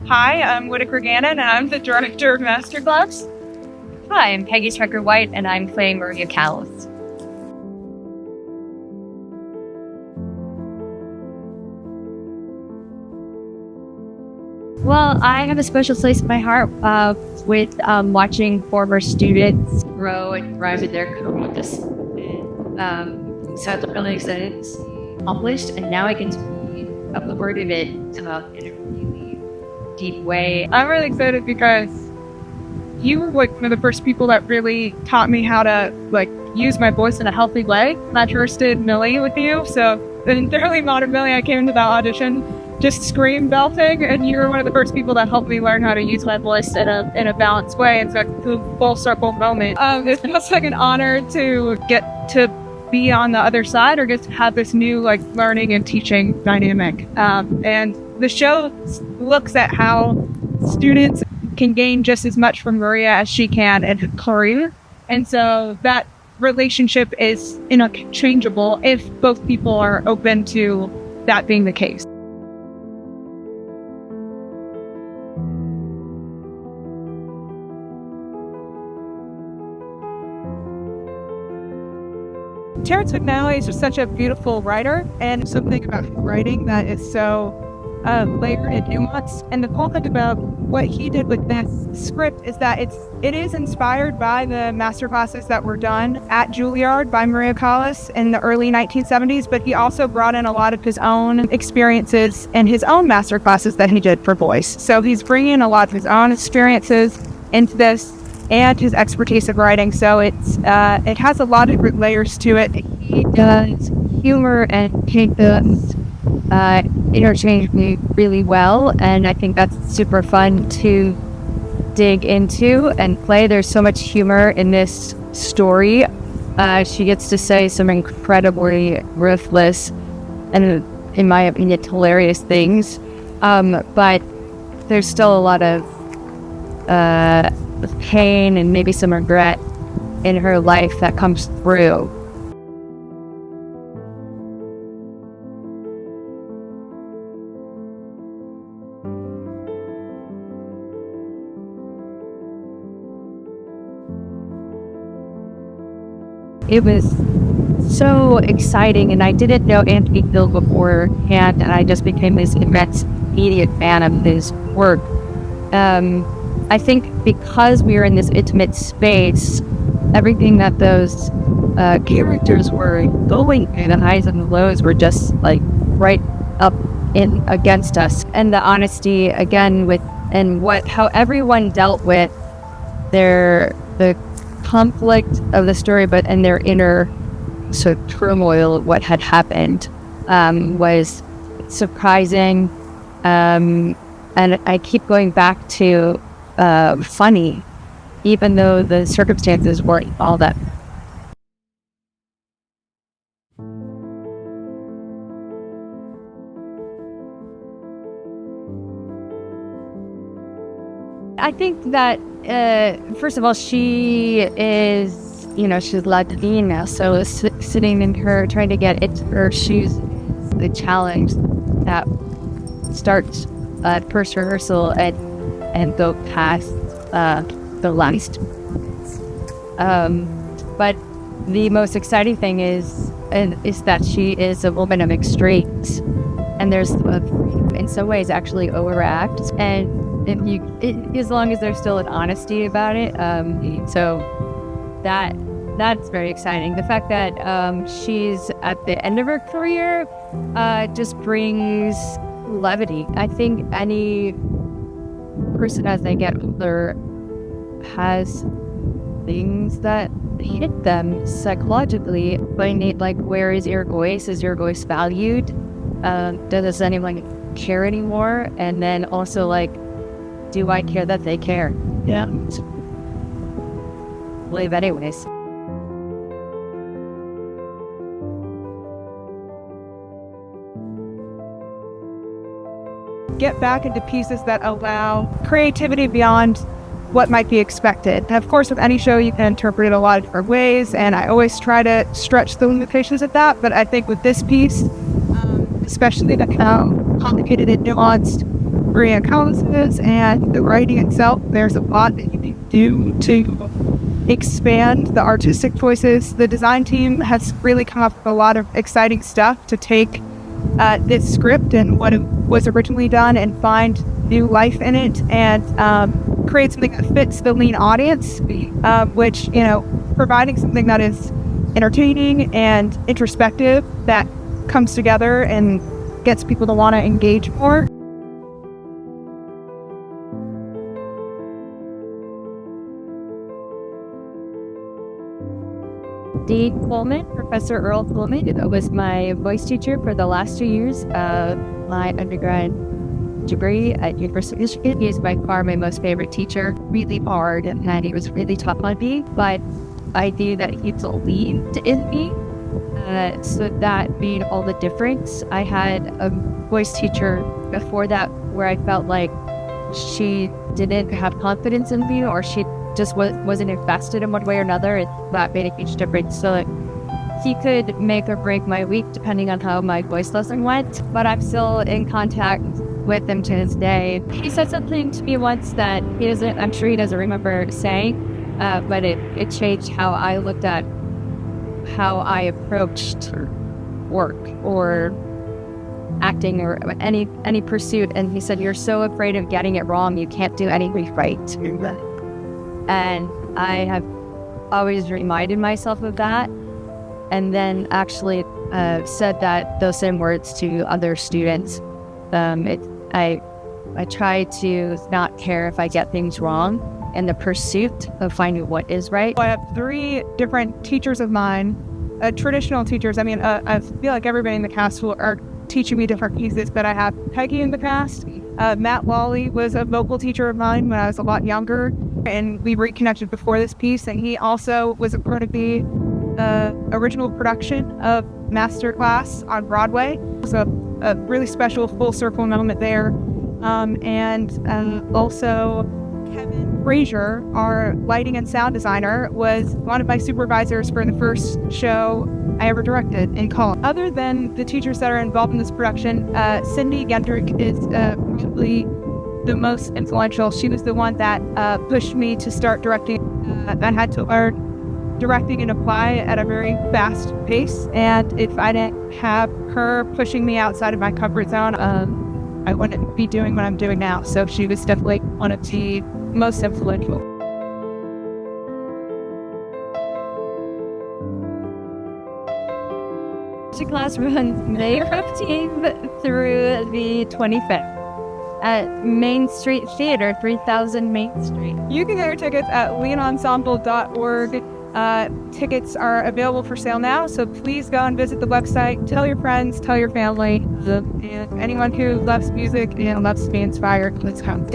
Hi, I'm Whitaker Gannon, and I'm the director of Masterclass. Hi, I'm Peggy White, and I'm playing Maria Callas. Well, I have a special place in my heart with watching former students grow and thrive in their careers. So I'm really excited to see accomplished, and now I can be a part of it in a really deep way. I'm really excited because you were one of the first people that really taught me how to use my voice in a healthy way. I first did Millie with you, so in Thoroughly Modern Millie, I came into that audition just scream belting, and you were one of the first people that helped me learn how to use my voice in a balanced way. And so it's a full circle moment. It feels like an honor to get to be on the other side, or get to have this new learning and teaching dynamic. And the show looks at how students can gain just as much from Maria as she can in her career. And so that relationship is interchangeable if both people are open to that being the case. Terrence McNally is such a beautiful writer, and something about his writing that is so layered and nuanced. And the cool thing about what he did with this script is that it is inspired by the master classes that were done at Juilliard by Maria Callas in the early 1970s, but he also brought in a lot of his own experiences and his own master classes that he did for voice. So he's bringing a lot of his own experiences into this and his expertise of writing. So it has a lot of different layers to it. He does humor and pathos interchangeably really well, and I think that's super fun to dig into and play. There's so much humor in this story. She gets to say some incredibly ruthless and, in my opinion, hilarious things, but there's still a lot of pain and maybe some regret in her life that comes through. It was so exciting, and I didn't know Anthony Gill beforehand, and I just became this immense, immediate fan of his work. I think because we were in this intimate space, everything that those characters were going through, the highs and the lows, were just right up in against us. And the honesty, again, how everyone dealt with the conflict of the story, but in their inner sort of turmoil of what had happened, was surprising. And I keep going back to funny, even though the circumstances weren't all that. I think that first of all, she is, she's Latina, so sitting in her, trying to get into her shoes, the challenge that starts at first rehearsal and go past the last. But the most exciting thing is that she is a woman of extremes, and there's in some ways actually overacts, and as long as there's still an honesty about it. So that's very exciting. The fact that she's at the end of her career just brings levity. I think any person as they get older has things that hit them psychologically. Where is your voice? Is your voice valued? Does anyone care anymore? And then also do I care that they care? Yeah. Live anyways. Get back into pieces that allow creativity beyond what might be expected. And of course, with any show, you can interpret it a lot of different ways, and I always try to stretch the limitations of that. But I think with this piece, especially how complicated and nuanced reanalysis and the writing itself. There's a lot that you can do to expand the artistic choices. The design team has really come up with a lot of exciting stuff to take this script and what it was originally done and find new life in it and create something that fits the lean audience, which, providing something that is entertaining and introspective that comes together and gets people to want to engage more. Dean Coleman, Professor Earl Coleman, was my voice teacher for the last 2 years of my undergrad degree at University of Michigan. He is by far my most favorite teacher. Really hard, and he was really tough on me, but I knew that he believed in me, so that made all the difference. I had a voice teacher before that where I felt like she didn't have confidence in me, or she just wasn't invested in one way or another, and that made a huge difference. So he could make or break my week depending on how my voice lesson went, but I'm still in contact with him to this day. He said something to me once that I'm sure he doesn't remember saying, but it changed how I looked at how I approached work or acting or any pursuit. And he said, "You're so afraid of getting it wrong, you can't do anything right." And I have always reminded myself of that, and then actually said those same words to other students. I try to not care if I get things wrong in the pursuit of finding what is right. I have 3 different teachers of mine, traditional teachers. I mean, I feel like everybody in the cast are teaching me different pieces, but I have Peggy in the cast. Matt Wally was a vocal teacher of mine when I was a lot younger, and we reconnected before this piece, and he also was a part of the original production of Masterclass on Broadway. So a really special full circle moment there. And also Kevin Frazier, our lighting and sound designer, was one of my supervisors for the first show I ever directed in college. Other than the teachers that are involved in this production, Cindy Gendrick is probably the most influential. She was the one that pushed me to start directing. I had to learn directing and apply at a very fast pace, and if I didn't have her pushing me outside of my comfort zone, I wouldn't be doing what I'm doing now. So she was definitely one of the most influential. The class runs May 15th through the 25th at Main Street Theater, 3000 Main Street. You can get your tickets at leanensemble.org. Tickets are available for sale now, so please go and visit the website. Tell your friends, tell your family, and anyone who loves music and loves to be inspired, let's come.